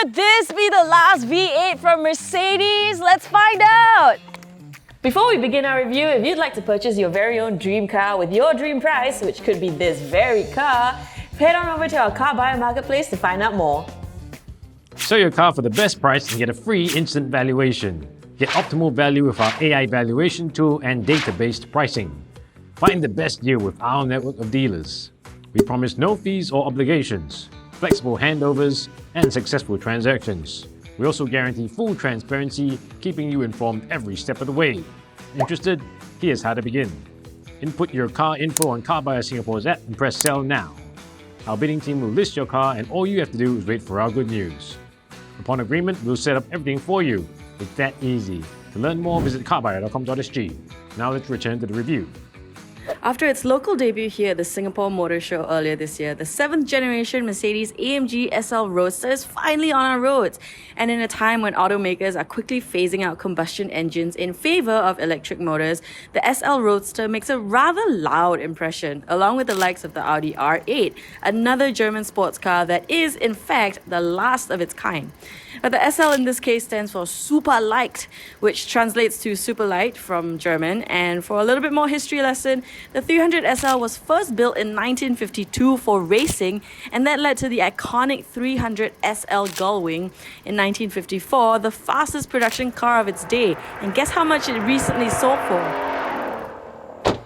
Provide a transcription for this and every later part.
Could this be the last V8 from Mercedes? Let's find out! Before we begin our review, if you'd like to purchase your very own dream car with your dream price, which could be this very car, head on over to our CarBuyer marketplace to find out more. Sell your car for the best price and get a free instant valuation. Get optimal value with our AI valuation tool and data-based pricing. Find the best deal with our network of dealers. We promise no fees or obligations, flexible handovers, and successful transactions. We also guarantee full transparency, keeping you informed every step of the way. Interested? Here's how to begin. Input your car info on CarBuyer Singapore's app and press sell now. Our bidding team will list your car and all you have to do is wait for our good news. Upon agreement, we'll set up everything for you. It's that easy. To learn more, visit carbuyer.com.sg. Now let's return to the review. After its local debut here at the Singapore Motor Show earlier this year, the 7th generation Mercedes-AMG SL Roadster is finally on our roads. And in a time when automakers are quickly phasing out combustion engines in favour of electric motors, the SL Roadster makes a rather loud impression, along with the likes of the Audi R8, another German sports car that is, in fact, the last of its kind. But the SL in this case stands for Super Light, which translates to super light from German. And for a little bit more history lesson, the 300 SL was first built in 1952 for racing, and that led to the iconic 300 SL gullwing in 1954, the fastest production car of its day. And guess how much it recently sold for?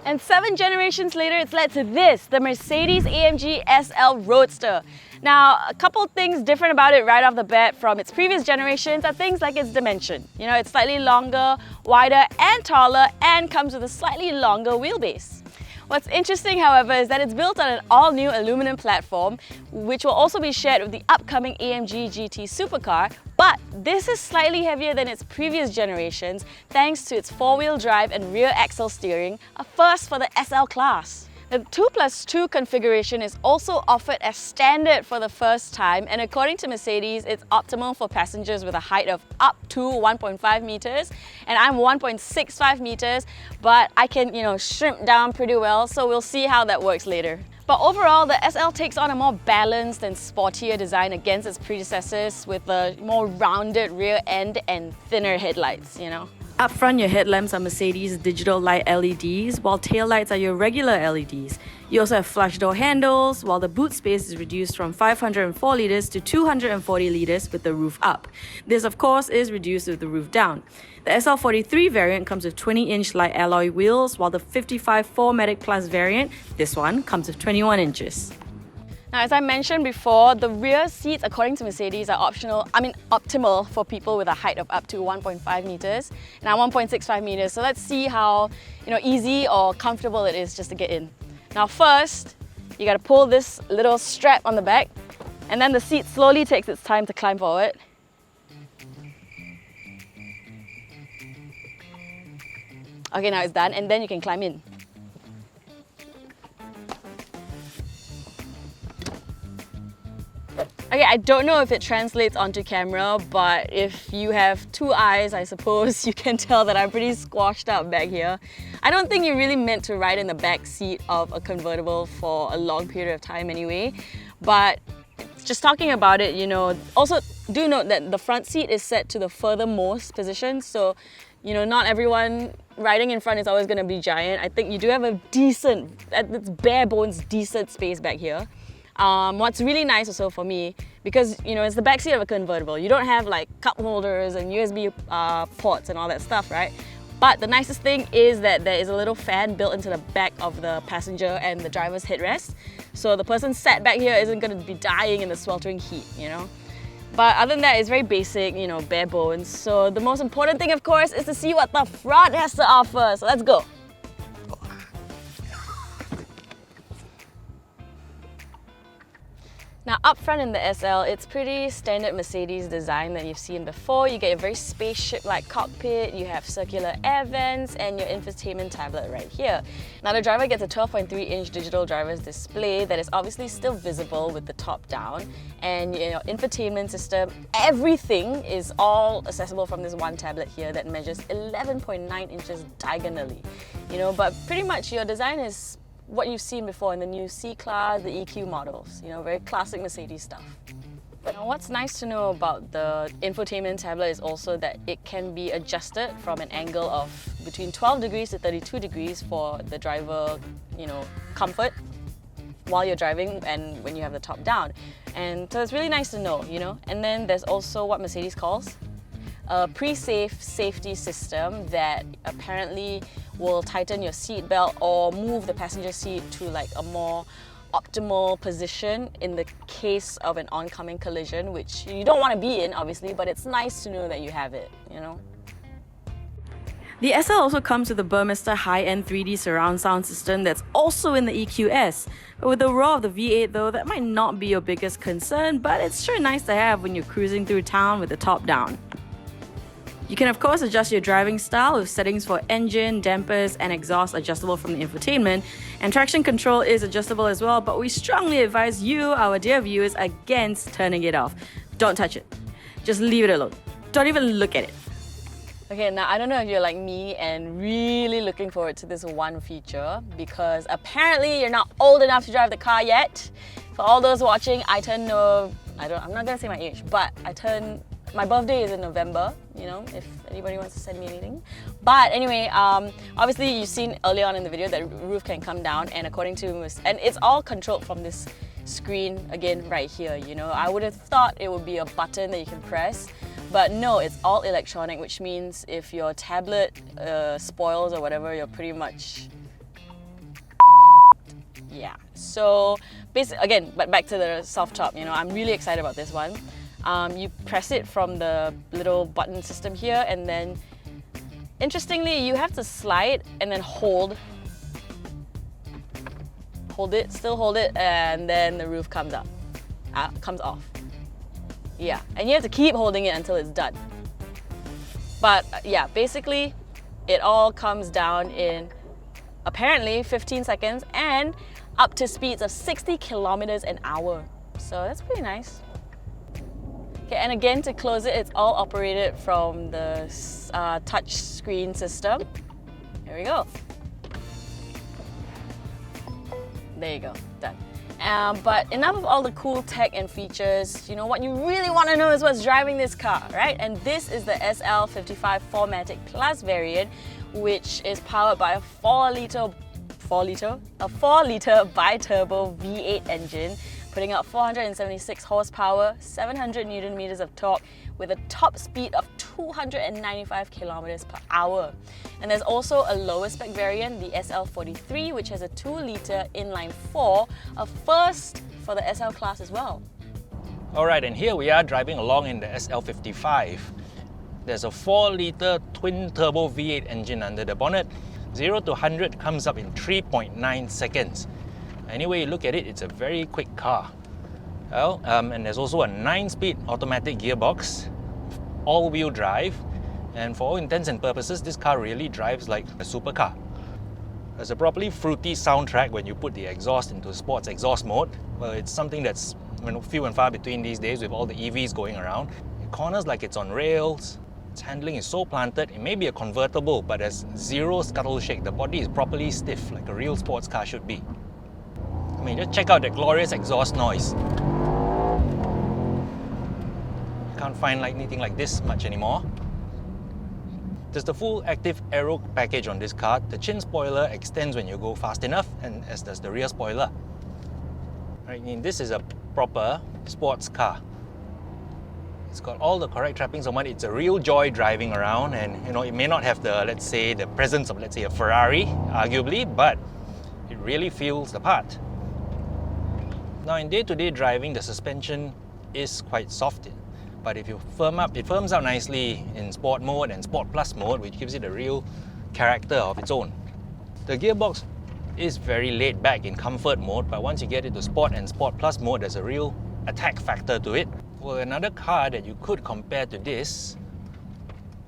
And 7 generations later, it's led to this, the Mercedes-AMG SL Roadster. Now, a couple things different about it right off the bat from its previous generations are things like its dimension. You know, it's slightly longer, wider and taller, and comes with a slightly longer wheelbase. What's interesting, however, is that it's built on an all-new aluminum platform, which will also be shared with the upcoming AMG GT supercar, but this is slightly heavier than its previous generations thanks to its four-wheel drive and rear axle steering, a first for the SL class. The 2+2 configuration is also offered as standard for the first time, and according to Mercedes, it's optimal for passengers with a height of up to 1.5 meters, and I'm 1.65 meters, but I can, shrimp down pretty well, so we'll see how that works later. But overall, the SL takes on a more balanced and sportier design against its predecessors with a more rounded rear end and thinner headlights, Up front, your headlamps are Mercedes digital light LEDs, while tail lights are your regular LEDs. You also have flush door handles, while the boot space is reduced from 504 litres to 240 litres with the roof up. This, of course, is reduced with the roof down. The SL43 variant comes with 20-inch light alloy wheels, while the 55 4MATIC Plus variant, this one, comes with 21 inches. Now, as I mentioned before, the rear seats, according to Mercedes, are optimal for people with a height of up to 1.5 meters, and I'm 1.65 meters. So let's see how, easy or comfortable it is just to get in. Now, first, you gotta pull this little strap on the back, and then the seat slowly takes its time to climb forward. Okay, now it's done, and then you can climb in. Okay, I don't know if it translates onto camera, but if you have two eyes, I suppose you can tell that I'm pretty squashed up back here. I don't think you're really meant to ride in the back seat of a convertible for a long period of time anyway, but just talking about it, also do note that the front seat is set to the furthermost position, so not everyone riding in front is always going to be giant. I think you do have a decent, at its bare bones, decent space back here. What's really nice also for me, because it's the backseat of a convertible, you don't have like cup holders and USB ports and all that stuff, right? But the nicest thing is that there is a little fan built into the back of the passenger and the driver's headrest, so the person sat back here isn't going to be dying in the sweltering heat, But other than that, it's very basic, bare bones. So the most important thing, of course, is to see what the front has to offer. So let's go. Now up front in the SL, it's pretty standard Mercedes design that you've seen before. You get a very spaceship-like cockpit, you have circular air vents, and your infotainment tablet right here. Now the driver gets a 12.3-inch digital driver's display that is obviously still visible with the top down, and infotainment system, everything is all accessible from this one tablet here that measures 11.9 inches diagonally. But pretty much your design is what you've seen before in the new C-Class, the EQ models, very classic Mercedes stuff. Now, what's nice to know about the infotainment tablet is also that it can be adjusted from an angle of between 12 degrees to 32 degrees for the driver, comfort while you're driving and when you have the top down. And so it's really nice to know, And then there's also what Mercedes calls a pre-safe safety system that apparently will tighten your seat belt or move the passenger seat to like a more optimal position in the case of an oncoming collision, which you don't want to be in, obviously, but it's nice to know that you have it, The SL also comes with a Burmester high-end 3D surround sound system that's also in the EQS. But with the roar of the V8 though, that might not be your biggest concern, but it's sure nice to have when you're cruising through town with the top down. You can of course adjust your driving style with settings for engine, dampers, and exhaust adjustable from the infotainment, and traction control is adjustable as well, but we strongly advise you, our dear viewers, against turning it off. Don't touch it. Just leave it alone. Don't even look at it. Okay, now I don't know if you're like me and really looking forward to this one feature, because apparently you're not old enough to drive the car yet. For all those watching, I'm not gonna say my age, but my birthday is in November, if anybody wants to send me anything. But anyway, obviously you've seen earlier on in the video that the roof can come down, and and it's all controlled from this screen, again, right here, I would have thought it would be a button that you can press, but no, it's all electronic, which means if your tablet spoils or whatever, you're pretty much... Yeah, so basically, again, but back to the soft top, I'm really excited about this one. You press it from the little button system here, and then interestingly you have to slide and then hold it, and then the roof comes off. Yeah, and you have to keep holding it until it's done. But yeah, basically it all comes down in apparently 15 seconds and up to speeds of 60 kilometers an hour. So that's pretty nice. Okay, and again, to close it, it's all operated from the touch screen system. Here we go. There you go, done. But enough of all the cool tech and features. What you really want to know is what's driving this car, right? And this is the SL55 4MATIC Plus variant, which is powered by a 4-liter bi-turbo V8 engine, putting out 476 horsepower, 700 Newton meters of torque, with a top speed of 295 kilometers per hour. And there's also a lower spec variant, the SL43, which has a 2-liter inline-4, a first for the SL class as well. Alright, and here we are driving along in the SL55. There's a 4-liter twin-turbo V8 engine under the bonnet. 0 to 100 comes up in 3.9 seconds. Any way you look at it, it's a very quick car. Well, and there's also a 9-speed automatic gearbox, all-wheel drive, and for all intents and purposes, this car really drives like a supercar. There's a properly fruity soundtrack when you put the exhaust into sports exhaust mode. Well, it's something that's few and far between these days with all the EVs going around. It corners like it's on rails. Its handling is so planted. It may be a convertible, but there's zero scuttle shake. The body is properly stiff, like a real sports car should be. I mean, just check out that glorious exhaust noise. Can't find anything like this much anymore. There's the full active aero package on this car. The chin spoiler extends when you go fast enough, and as does the rear spoiler. Right, I mean, this is a proper sports car. It's got all the correct trappings on it. It's a real joy driving around, and it may not have the, let's say, the presence of, let's say, a Ferrari, arguably, but it really feels the part. Now, in day-to-day driving, the suspension is quite soft, but if you firm up, it firms out nicely in Sport mode and Sport Plus mode, which gives it a real character of its own. The gearbox is very laid back in comfort mode, but once you get into Sport and Sport Plus mode, there's a real attack factor to it. Well, another car that you could compare to this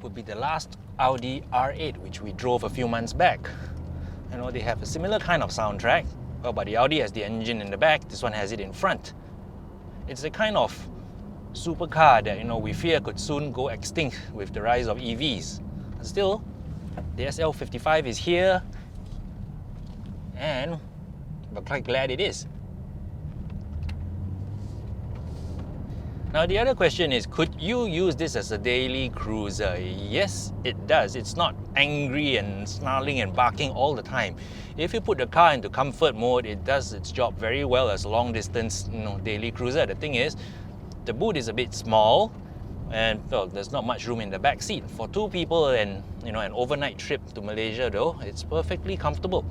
would be the last Audi R8, which we drove a few months back. They have a similar kind of soundtrack. Well, but the Audi has the engine in the back, this one has it in front. It's the kind of supercar that we fear could soon go extinct with the rise of EVs. But still, the SL55 is here, and we're quite glad it is. Now the other question is, could you use this as a daily cruiser? Yes, it does. It's not angry and snarling and barking all the time. If you put the car into comfort mode, it does its job very well as a long distance, daily cruiser. The thing is, the boot is a bit small, and well, there's not much room in the back seat. For two people and an overnight trip to Malaysia though, it's perfectly comfortable.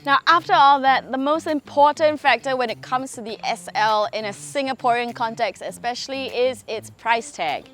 Now, after all that, the most important factor when it comes to the SL in a Singaporean context especially is its price tag.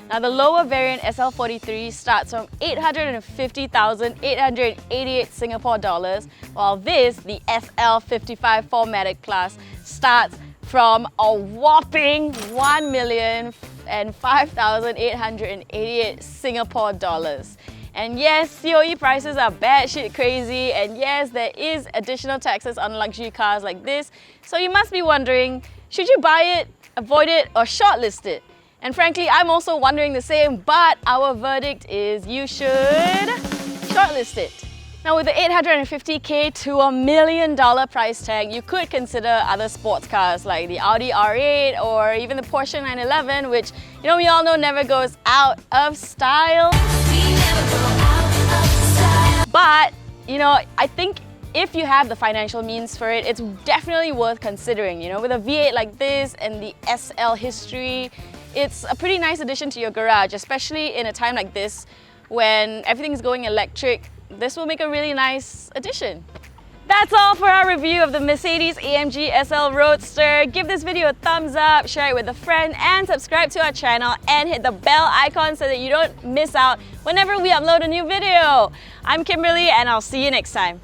Now, the lower variant SL43 starts from 850,888 Singapore dollars, while this, the SL55 4MATIC Plus, starts from a whopping 1,005,888 Singapore dollars. And yes, COE prices are batshit crazy, and yes, there is additional taxes on luxury cars like this, so you must be wondering, should you buy it, avoid it, or shortlist it? And frankly, I'm also wondering the same, but our verdict is you should shortlist it. Now, with the 850k to $1 million price tag, you could consider other sports cars like the Audi R8 or even the Porsche 911, which we all know never goes out of style. But, I think if you have the financial means for it, it's definitely worth considering. With a V8 like this and the SL history, it's a pretty nice addition to your garage, especially in a time like this when everything's going electric. This will make a really nice addition. That's all for our review of the Mercedes-AMG SL Roadster. Give this video a thumbs up, share it with a friend, and subscribe to our channel and hit the bell icon so that you don't miss out whenever we upload a new video. I'm Kimberly, and I'll see you next time.